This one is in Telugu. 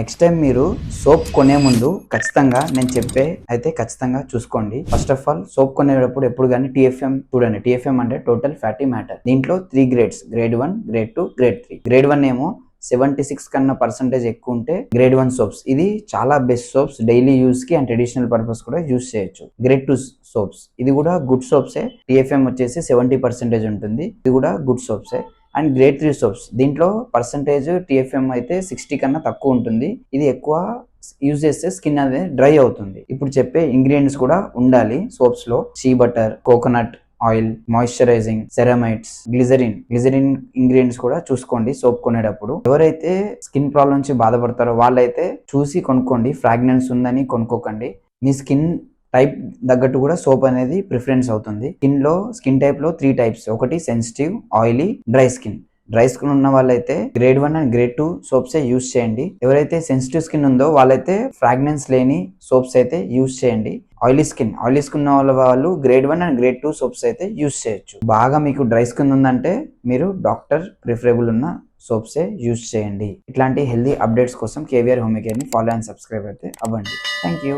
నెక్స్ట్ టైం మీరు సోప్ కొనే ముందు ఖచ్చితంగా నేను చెప్పే అయితే ఖచ్చితంగా చూసుకోండి. ఫస్ట్ ఆఫ్ ఆల్ సోప్ కొనేటప్పుడు ఎప్పుడు కానీ TFM చూడండి. TFM అంటే టోటల్ ఫ్యాటీ మ్యాటర్. దీంట్లో 3 grades, grade 1, grade 2, grade 3. Grade 1 ఏమో 76 కన్నా పర్సెంటేజ్ ఎక్కువ ఉంటే గ్రేడ్ 1 సోప్స్. ఇది చాలా బెస్ట్ సోప్స్, డైలీ యూస్ కి అండ్ ట్రెడిషనల్ పర్పస్ కూడా యూస్ చేయొచ్చు. గ్రేడ్ 2 సోప్స్, ఇది కూడా గుడ్ సోప్సే. TFM వచ్చేసి 70% ఉంటుంది, ఇది కూడా గుడ్ సోప్సే. అండ్ గ్రేడ్ 3 సోప్స్, దీంట్లో పర్సంటేజ్ TFM అయితే 60 కన్నా తక్కువ ఉంటుంది. ఇది ఎక్కువ యూజ్ చేస్తే స్కిన్ అనేది డ్రై అవుతుంది. ఇప్పుడు చెప్పే ఇంగ్రీడియంట్స్ కూడా ఉండాలి సోప్స్ లో. She butter, coconut oil, moisturising, ceramides, glycerin ingredients కూడా చూసుకోండి సోప్ కొనేటప్పుడు. ఎవరైతే స్కిన్ ప్రాబ్లమ్ నుంచి బాధపడతారో వాళ్ళైతే చూసి కొనుక్కోండి. ఫ్రాగ్రెన్స్ ఉందని కొనుక్కోకండి. మీ స్కిన్ టైప్ తగ్గట్టు కూడా సోప్ అనేది ప్రిఫరెన్స్ అవుతుంది. స్కిన్ టైప్ లో 3 టైప్స్. ఒకటి sensitive, oily, dry skin. Dry skin ఉన్న వాళ్ళైతే గ్రేడ్ 1 అండ్ గ్రేడ్ 2 సోప్సే యూస్ చేయండి. ఎవరైతే సెన్సిటివ్ స్కిన్ ఉందో వాళ్ళైతే ఫ్రాగ్రెన్స్ లేని సోప్స్ అయితే యూస్ చేయండి. ఆయిలీ స్కిన్ ఉన్న వాళ్ళు గ్రేడ్ 1 అండ్ గ్రేడ్ 2 సోప్స్ అయితే యూస్ చేయొచ్చు. బాగా మీకు డ్రై స్కిన్ ఉందంటే మీరు డాక్టర్ ప్రిఫరబుల్ ఉన్న సోప్సే యూస్ చేయండి. ఇట్లాంటి హెల్దీ అప్డేట్స్ కోసం KVR హోమ్ కేర్ ని ఫాలో అండ్ సబ్స్క్రైబ్ అయితే అవ్వండి. Thank you.